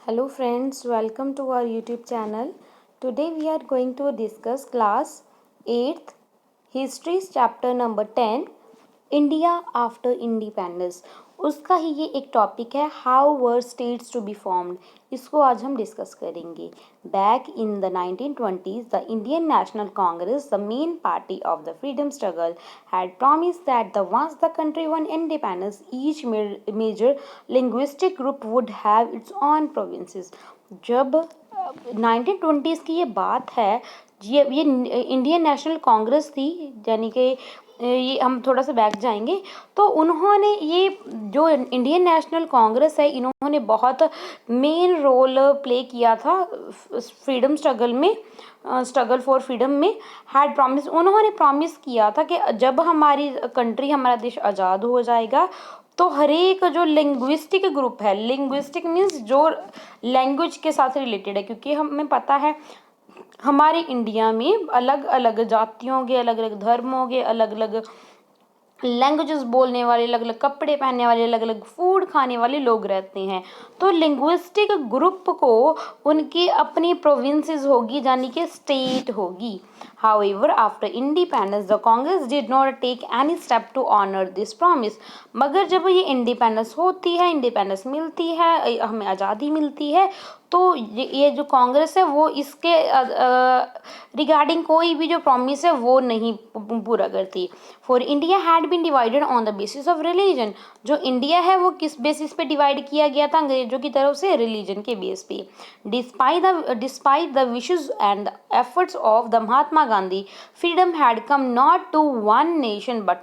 Hello friends, welcome to our YouTube channel. Today we are going to discuss class 8th History chapter number 10 India after independence. उसका ही ये एक topic है, how were states to be formed. इसको आज हम discuss करेंगे। Back in the 1920s the Indian National Congress, the main party of the freedom struggle, had promised that the once the country won independence each major linguistic group would have its own provinces। जब 1920s की ये बात है, ये Indian National Congress थी, यानी कि ये हम थोड़ा सा बैक जाएंगे तो उन्होंने ये जो इंडियन नेशनल कांग्रेस है, इन्होंने बहुत मेन रोल प्ले किया था फ्रीडम स्ट्रगल में, स्ट्रगल फॉर फ्रीडम में। हैड प्रॉमिस, उन्होंने प्रॉमिस किया था कि जब हमारी कंट्री, हमारा देश आज़ाद हो जाएगा तो हर एक जो लिंग्विस्टिक ग्रुप है, लिंग्विस्टिक मीन्स जो लैंग्वेज के साथ रिलेटेड है, क्योंकि हमें पता है हमारे इंडिया में अलग अलग जातियों के, अलग अलग धर्मों के, अलग अलग लैंग्वेजेस बोलने वाले, अलग अलग कपड़े पहनने वाले, अलग अलग फूड खाने वाले लोग रहते हैं। तो लिंग्विस्टिक ग्रुप को उनकी अपनी प्रोविंसेस होगी, यानी कि स्टेट होगी। However, after independence, the Congress did not take any step to honor this promise। मगर जब ये इंडिपेंडेंस होती है, इंडिपेंडेंस मिलती है, हमें आज़ादी मिलती है, तो ये जो कांग्रेस है वो इसके रिगार्डिंग कोई भी जो प्रॉमिस है वो नहीं पूरा करती। For India had been divided on the basis of religion. जो इंडिया है वो किस बेसिस पे डिवाइड किया गया था अंग्रेजों की तरफ से? रिलीजन के बेस पे। Despite the wishes and efforts of the Mahatma Gandhi, freedom had come not to one nation but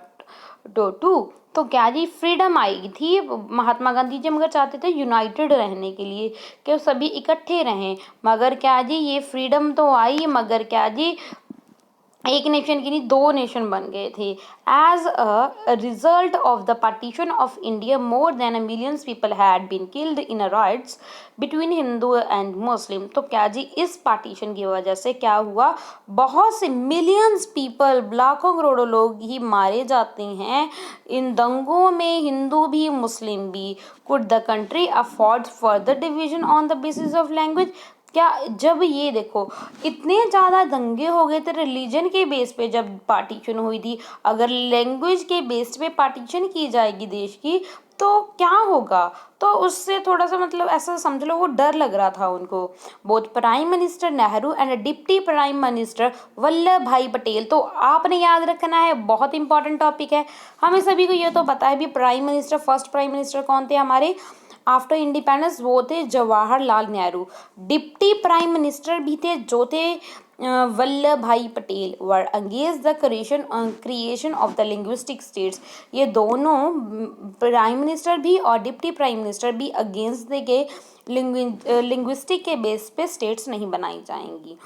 two. तो क्या जी, फ्रीडम आई थी महात्मा गांधी जी मगर चाहते थे यूनाइटेड रहने के लिए, कि सभी इकट्ठे रहें। मगर क्या जी, ये फ्रीडम तो आई, मगर क्या जी, एक नेशन की नहीं, दो नेशन बन गए थे। As a result of the partition of India, more than a millions people had been killed in a riots between Hindu and Muslim. तो क्या जी, इस पार्टीशन की वजह से क्या हुआ, बहुत से मिलियंस पीपल, लाखों करोड़ों लोग ही मारे जाते हैं इन दंगों में, हिंदू भी मुस्लिम भी। Could the country afford further division on the basis of language. क्या जब ये देखो इतने ज़्यादा दंगे हो गए थे रिलीजन के बेस पे, जब पार्टीशन हुई थी, अगर लैंग्वेज के बेस पे पार्टीशन की जाएगी देश की तो क्या होगा? तो उससे थोड़ा सा मतलब ऐसा समझ लो, वो डर लग रहा था उनको। Both prime minister Nehru and deputy prime minister Vallabh भाई पटेल, तो आपने याद रखना है, बहुत इंपॉर्टेंट टॉपिक है। हमें सभी को ये तो पता है भी, prime minister, first prime minister कौन थे हमारे आफ्टर इंडिपेंडेंस? वो थे Jawaharlal Nehru. Deputy prime minister भी थे जो थे वल्लभ भाई Patel. Were against the creation of the linguistic states. ये दोनों प्राइम मिनिस्टर भी और डिप्टी प्राइम मिनिस्टर भी अगेंस्ट थे कि लिंग्विस्टिक के बेस पे स्टेट्स नहीं बनाई जाएंगी।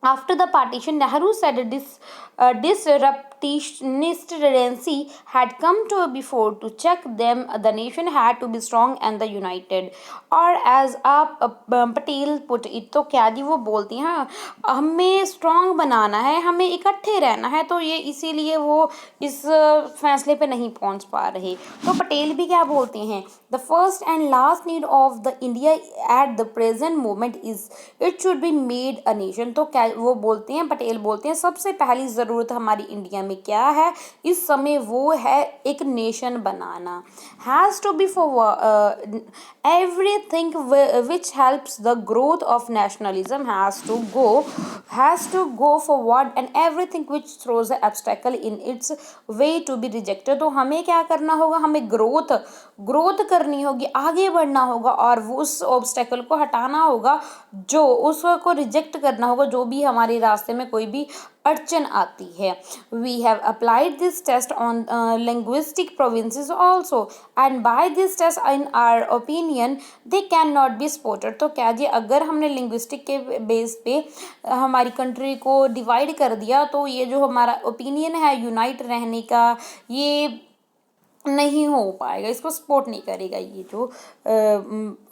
After the partition, Nehru said disruptionist tendency had come to before to check them. The nation had to be strong and the united. और as पटेल put it, तो क्या जी वो बोलती हैं, हमें स्ट्रांग बनाना है, हमें इकट्ठे रहना है, तो ये इसीलिए वो इस फैसले पे नहीं पहुंच पा रहे। तो पटेल भी क्या बोलते हैं, the first and last need of the India at the present moment is it should be made a nation. तो क्या वो बोलते हैं, पटेल बोलते हैं, सबसे पहली ज़रूरत हमारी इंडिया में क्या है इस समय, वो है एक नेशन बनाना। Has to be for everything which helps the growth of nationalism has to go forward and everything which throws an obstacle in its way to be rejected। तो हमें क्या करना होगा, हमें ग्रोथ करनी होगी, आगे बढ़ना होगा और वो उस ऑब्स्टेकल को हटाना होगा, जो उसको रिजेक्ट करना होगा, जो भी हमारे रास्ते में कोई भी अड़चन आती है। We have applied this test on linguistic provinces also and by this test in our opinion they can not be supported. तो क्या जी, अगर हमने लिंग्विस्टिक के बेस पे हमारी कंट्री को डिवाइड कर दिया तो ये जो हमारा ओपिनियन है यूनाइट रहने का, ये नहीं हो पाएगा, इसको सपोर्ट नहीं करेगा ये जो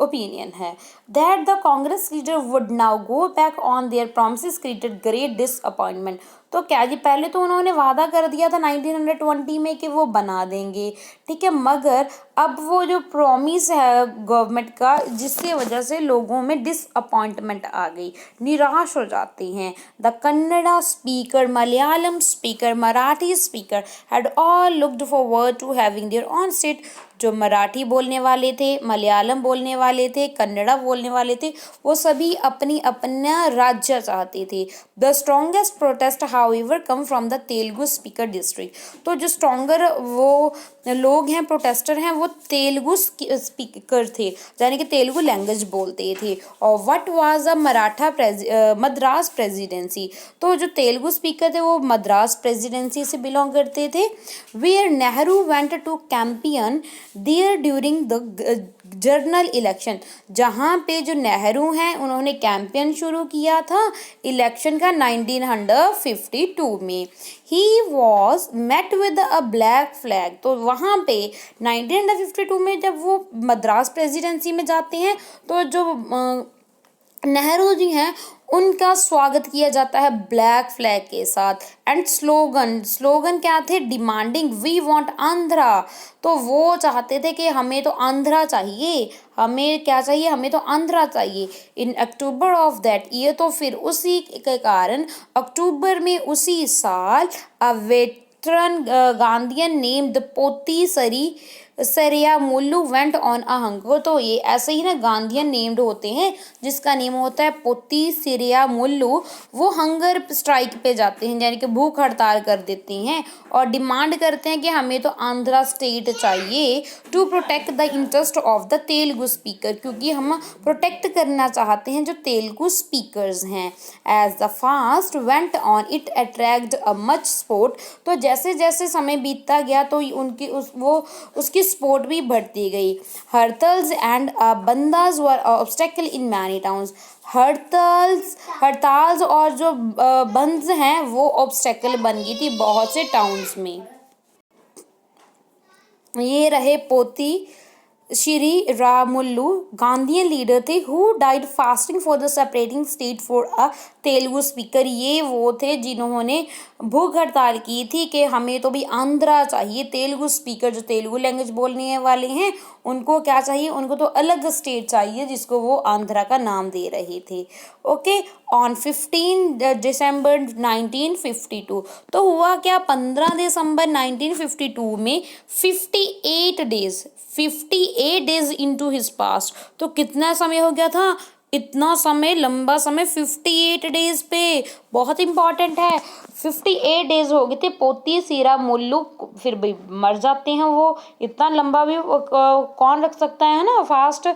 ओपिनियन है। That the Congress leader would now go back on their promises created great disappointment. तो क्या जी, पहले तो उन्होंने वादा कर दिया था 1920 में कि वो बना देंगे, ठीक है, मगर अब वो जो प्रॉमिस है गवर्नमेंट का, जिसकी वजह से लोगों में डिसअपॉइंटमेंट आ गई, निराश हो जाते हैं। The Kannada speaker, Malayalam speaker, Marathi speaker had all looked forward to having their own state. जो मराठी बोलने वाले थे, मलयालम बोलने वाले थे, कन्नड़ा बोलने वाले थे, वो सभी अपनी अपना राज्य चाहते थे। The strongest protest however come from the Telugu speaker district. तो जो स्ट्रॉन्गर वो लोग हैं, प्रोटेस्टर हैं, वो तेलुगु स्पीकर थे, यानी कि तेलुगु लैंग्वेज बोलते थे। और what was a Madras presidency. तो जो तेलुगु स्पीकर थे वो मद्रास प्रेसिडेंसी से बिलोंग करते थे। Where Nehru went to campaign there during the general election. जहाँ पे जो नेहरू हैं उन्होंने कैंपेन शुरू किया था इलेक्शन का 1952 में। He was met with a black flag. तो वहाँ पे 1952 में जब वो मद्रास प्रेसिडेंसी में जाते हैं तो जो नेहरू जी हैं उनका स्वागत किया जाता है ब्लैक फ्लैग के साथ। एंड स्लोगन क्या थे? Demanding we want Andhra. तो वो चाहते थे कि हमें तो आंध्रा चाहिए, हमें क्या चाहिए? हमें तो आंध्रा चाहिए। इन अक्टूबर ऑफ दैट ईयर, तो फिर उसी के कारण अक्टूबर में उसी साल अ वेटरन गांधीयन नेम्ड पोती सरियामुल्लू वेंट ऑन अ हंगर। तो ये ऐसे ही ना गांधीयन नेम्ड होते हैं जिसका नेम होता है पोती सरियामुल्लू, वो हंगर स्ट्राइक पे जाते हैं, यानी कि भूख हड़ताल कर देते हैं और डिमांड करते हैं कि हमें तो आंध्रा स्टेट चाहिए to protect the interest of the Telugu speaker, क्योंकि हम प्रोटेक्ट करना चाहते हैं जो तेलुगु स्पीकर्स हैं। As the fast went on it attract a much support. तो जैसे जैसे समय बीतता गया तो उसकी सपोर्ट भी बढ़ती गई। Hartals and bandhs were obstacle in many towns. Hartals और जो बंद हैं वो ऑब्स्टेकल बन गई थी बहुत से टाउन्स में। ये रहे पोती श्री रामुल्लू, गांधीयन लीडर थे who died fasting for the separating state for a Telugu speaker. ये वो थे जिन्होंने भूख हड़ताल की थी कि हमें तो भी आंध्रा चाहिए। तेलुगु स्पीकर जो तेलुगु लैंग्वेज बोलने वाले हैं उनको क्या चाहिए? उनको तो अलग स्टेट चाहिए जिसको वो आंध्रा का नाम दे रहे थे। ओके, ऑन 15 दिसंबर 1952। तो हुआ क्या? 15 दिसंबर 1952 में 58 डेज इनटू हिज पास्ट। तो कितना समय हो गया था? इतना समय, लंबा समय, 58 डेज पे। बहुत इंपॉर्टेंट है। 58 डेज हो गए थे। पोती श्रीरामुल्लू फिर भी मर जाते हैं वो। इतना लंबा भी कौन रख सकता है ना fast.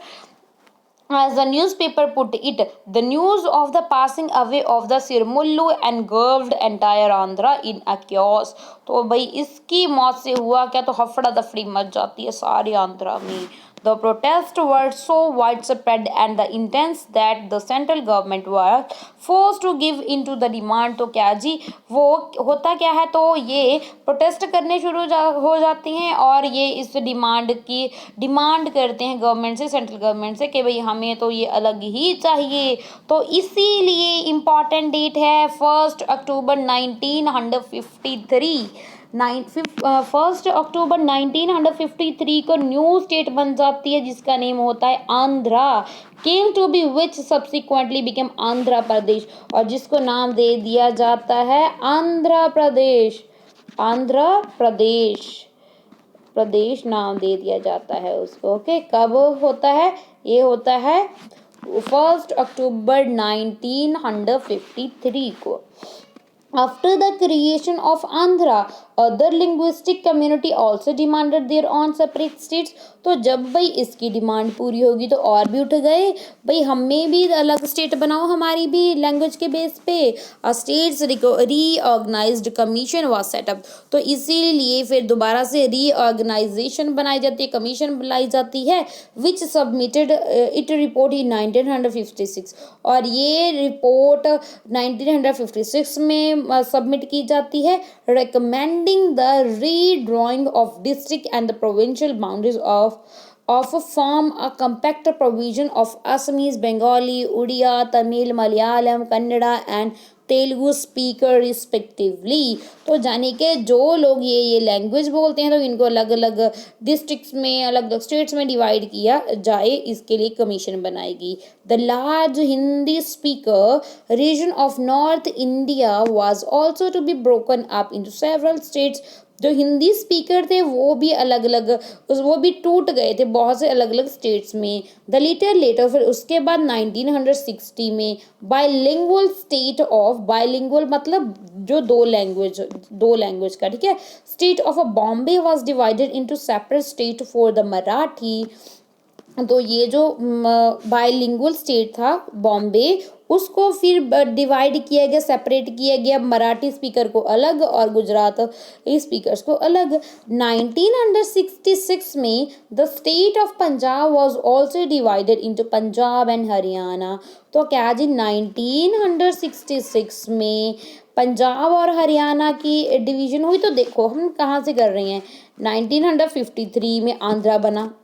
As the newspaper put it, the news of the passing away of the Sirmullu engulfed entire Andhra in a chaos। तो भाई इसकी मौत से हुआ क्या? तो हफड़ा दफड़ी मच जाती है सारे आंध्रा में। The protests were so widespread and the intense that the central government was forced to give in to the demand। तो क्या जी, वो होता क्या है? तो ये प्रोटेस्ट करने हो जाते हैं और ये इस डिमांड करते हैं गवर्नमेंट से, सेंट्रल गवर्नमेंट से, कि भाई हमें तो ये अलग ही चाहिए। तो इसीलिए इम्पॉर्टेंट डेट है 1 अक्टूबर 1953। 1 अक्टूबर 1953 को न्यू स्टेट बन जाती है जिसका नेम होता है Andhra. Came to be which subsequently became Andhra Pradesh, और जिसको नाम दे दिया जाता है आंध्र प्रदेश। आंध्र प्रदेश नाम दे दिया जाता है उसको। ओके, कब होता है? ये होता है 1 अक्टूबर 1953 को। After the creation of Andhra, other linguistic community also demanded their own separate states। तो जब भाई इसकी डिमांड पूरी होगी तो और भी उठ गए, भाई हमें भी अलग स्टेट बनाओ हमारी भी लैंग्वेज के बेस पे। States reorganized commission was set up. तो इसीलिए फिर दोबारा से रीऑर्गेनाइजेशन बनाई जाती है, कमीशन बनाई जाती है, विच सबमिटेड इट रिपोर्ट इन 1956। और ये रिपोर्ट 1956 में सबमिट की जाती है, recommending the redrawing of district and the provincial boundaries of form a compact provision of Assamese, Bengali, Odia, Tamil, Malayalam, Kannada and Telugu speaker respectively. तो जाने के जो लोग ये लैंग्वेज बोलते हैं तो इनको अलग अलग डिस्ट्रिक्ट्स में, अलग अलग स्टेट्स में डिवाइड किया जाए, इसके लिए कमीशन बनाएगी। The large Hindi speaker region of north India was also to be broken up into several states. जो हिंदी स्पीकर थे वो भी अलग अलग, वो भी टूट गए थे बहुत से अलग अलग स्टेट्स में। द लेटर फिर उसके बाद 1960 में बाइलिंगुअल स्टेट ऑफ, बाइलिंगुअल मतलब जो दो लैंग्वेज का, ठीक है, state of a Bombay was divided into separate state for the Marathi. तो ये जो बाइलिंगुअल स्टेट था बॉम्बे, उसको फिर डिवाइड किया गया, सेपरेट किया गया, मराठी स्पीकर को अलग और गुजरात स्पीकर्स को अलग। 1966 में the state of Punjab was also divided into Punjab and Haryana. तो क्या जी 1966 में पंजाब और हरियाणा की डिवीजन हुई। तो देखो हम कहाँ से कर रहे हैं, 1953 में आंध्रा बना,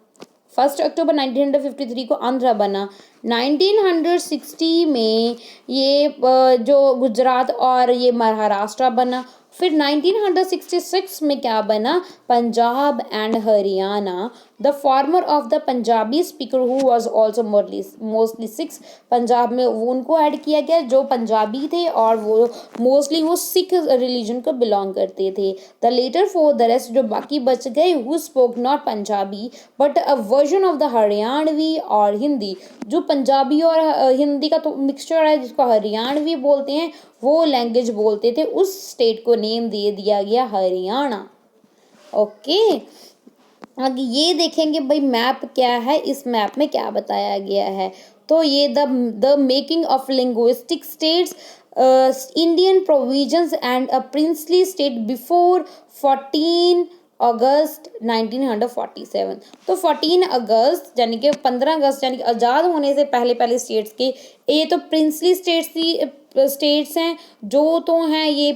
1 अक्टूबर 1953 को आंध्रा बना। 1960 में ये जो गुजरात और ये महाराष्ट्र बना। फिर 1966 में क्या बना, Punjab and Haryana. The former of the Punjabi speaker who was also mostly six. Punjab में वो उनको ऐड किया गया जो पंजाबी थे और वो मोस्टली वो सिख रिलीजन को बिलोंग करते थे। The latter for the rest, जो बाकी बच गए, who spoke not Punjabi but a version of the Haryanvi और हिंदी। जो पंजाबी और हिंदी का तो मिक्सचर है जिसको हरियाणवी बोलते हैं, वो लैंग्वेज बोलते थे, उस स्टेट को नेम दे दिया गया हरियाणा। ओके, आगे ये देखेंगे भाई मैप क्या है, इस मैप में क्या बताया गया है। तो ये the making of linguistic states, Indian provisions and a princely state before 14 अगस्त 1947। तो 14 अगस्त यानी कि 15 अगस्त यानी कि आज़ाद होने से पहले स्टेट्स के, ये तो प्रिंसली स्टेट्स हैं जो तो हैं ये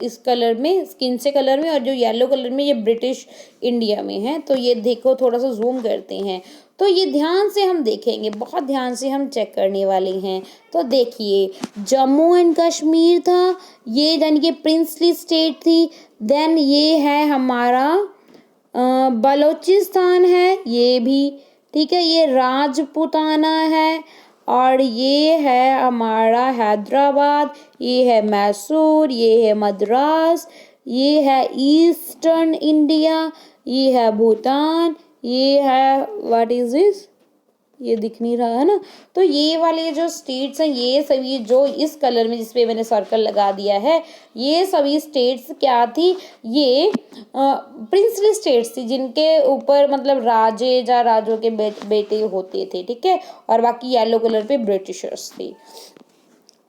इस कलर में, स्किन से कलर में, और जो येलो कलर में ये ब्रिटिश इंडिया में है। तो ये देखो थोड़ा सा जूम करते हैं तो ये ध्यान से हम देखेंगे, बहुत ध्यान से हम चेक करने वाले हैं। तो देखिए जम्मू एंड कश्मीर था, ये यानी कि प्रिंसली स्टेट थी। देन ये है हमारा बलूचिस्तान है, ये भी ठीक है, ये राजपूताना है, और ये है हमारा हैदराबाद, ये है मैसूर, ये है मद्रास, ये है ईस्टर्न इंडिया, ये है भूटान, ये है व्हाट इज दिस, ये दिख नहीं रहा है ना। तो ये वाले जो स्टेट्स हैं, ये सभी जो इस कलर में जिस पे मैंने सर्कल लगा दिया है, ये सभी स्टेट्स क्या थी, ये प्रिंसली स्टेट्स थी जिनके ऊपर मतलब राजे या राजों के बेटे होते थे, ठीक है, और बाकी येलो कलर पे ब्रिटिशर्स थे।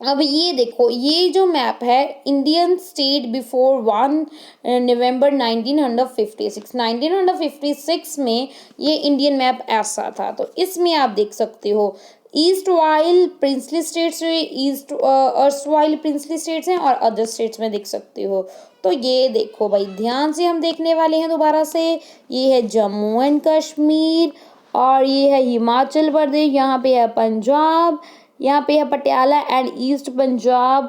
अब ये देखो, ये जो मैप है इंडियन स्टेट बिफोर 1 नवंबर 1956 में ये इंडियन मैप ऐसा था। तो इसमें आप देख सकते हो east while princely states, east erstwhile princely states हैं, और अदर स्टेट्स में देख सकते हो। तो ये देखो भाई ध्यान से हम देखने वाले हैं दोबारा से। ये है जम्मू एंड कश्मीर, और ये है हिमाचल प्रदेश, यहाँ पे है पंजाब, यहाँ पे है पटियाला एंड ईस्ट पंजाब,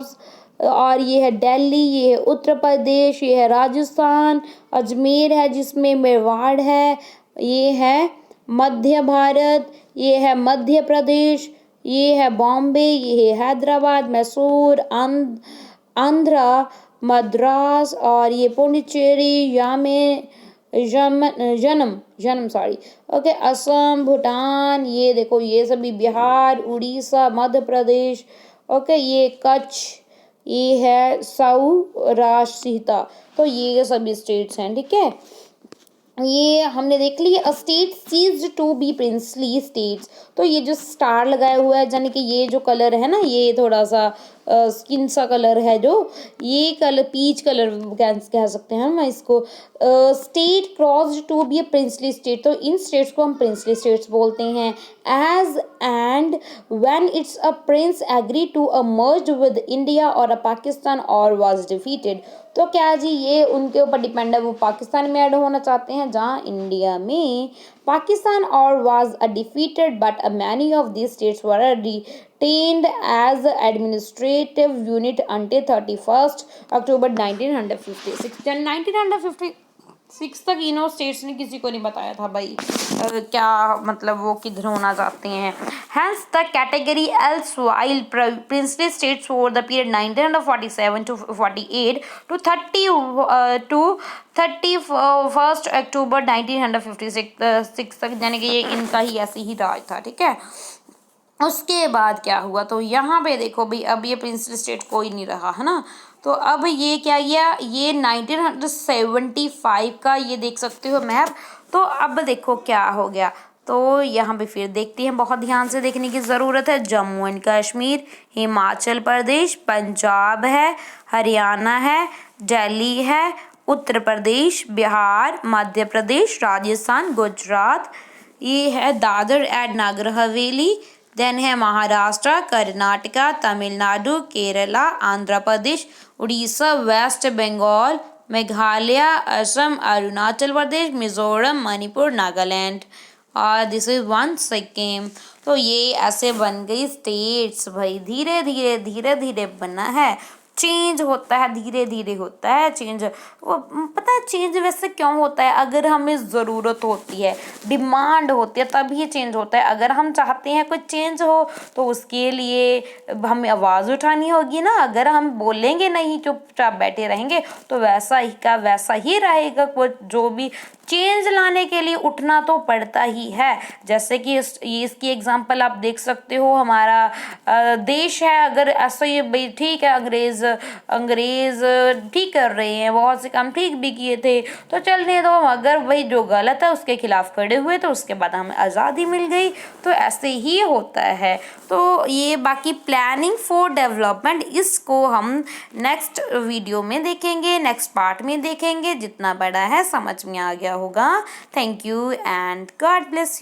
और ये है दिल्ली, ये है उत्तर प्रदेश, ये है राजस्थान, अजमेर है जिसमें मेवाड़ है, ये है मध्य भारत, ये है मध्य प्रदेश, ये है बॉम्बे, ये है हैदराबाद, मैसूर, आंध्रा, मद्रास, और ये पुडुचेरी, जन्म सॉरी, ओके, असम, भूटान, ये देखो ये सभी बिहार, उड़ीसा, मध्य प्रदेश, ओके, ये कच्छ, ये है सौराष्ट्र। तो ये सभी स्टेट्स हैं, ठीक है। ये हमने देख ली a state ceased to be princely states. तो ये जो स्टार लगाया हुआ है यानी कि ये जो कलर है ना, ये थोड़ा सा स्किन सा कलर है, जो ये कलर पीच कलर कह सकते हैं हम इसको। State crossed to be a princely state, तो इन स्टेट्स को हम प्रिंसली स्टेट्स बोलते हैं। As and when it's a prince agree to a merge with India और अ पाकिस्तान और वाज डिफीटेड। तो क्या जी ये उनके ऊपर डिपेंड है, वो पाकिस्तान में ऐड होना चाहते हैं जहाँ इंडिया में Pakistan or was defeated, but many of these states were retained as administrative unit until 31st October 1956. 1956 तक इनो स्टेट्स ने किसी को नहीं बताया था भाई क्या मतलब वो किधर होना चाहते हैं. Hence the category else while princely states over the period 1947 to 48 to 31st October 1956 तक, यानी कि ये इनका ही ऐसे ही राज था. ठीक है. उसके बाद क्या हुआ, तो यहाँ पे देखो भाई अब ये प्रिंसली स्टेट कोई नहीं रहा है ना. तो अब ये क्या गया, ये 1975 का ये देख सकते हो मैप. तो अब देखो क्या हो गया, तो यहाँ पे फिर देखते हैं, बहुत ध्यान से देखने की ज़रूरत है. जम्मू एंड कश्मीर, हिमाचल प्रदेश, पंजाब है, हरियाणा है, दिल्ली है, उत्तर प्रदेश, बिहार, मध्य प्रदेश, राजस्थान, गुजरात, ये है दादर एंड नागर हवेली. देन है महाराष्ट्र, कर्नाटका, तमिलनाडु, केरला, आंध्र प्रदेश, उड़ीसा, वेस्ट बंगाल, मेघालय, असम, अरुणाचल प्रदेश, मिजोरम, मणिपुर, नागालैंड. और दिस इज वन सिक्किम. तो ये ऐसे बन गई स्टेट्स भाई. धीरे धीरे बना है. चेंज होता है, धीरे धीरे होता है चेंज. वो पता है चेंज वैसे क्यों होता है, अगर हमें ज़रूरत होती है, डिमांड होती है, तभी ये चेंज होता है. अगर हम चाहते हैं कोई चेंज हो तो उसके लिए हमें आवाज़ उठानी होगी ना. अगर हम बोलेंगे नहीं, चुपचाप बैठे रहेंगे, तो वैसा ही का वैसा ही रहेगा. वो जो भी चेंज लाने के लिए उठना तो पड़ता ही है. जैसे कि इसकी एग्जांपल आप देख सकते हो, हमारा देश है, अगर ऐसा ये भाई ठीक है, अंग्रेज ठीक कर रहे हैं, बहुत से काम ठीक भी किए थे, तो चलने दो. अगर वही जो गलत है उसके खिलाफ खड़े हुए तो उसके बाद हमें आज़ादी मिल गई. तो ऐसे ही होता है. तो ये बाकी प्लानिंग फॉर डेवलपमेंट, इसको हम नेक्स्ट वीडियो में देखेंगे, नेक्स्ट पार्ट में देखेंगे. जितना बड़ा है समझ में आ गया होगा. Thank you and God bless you.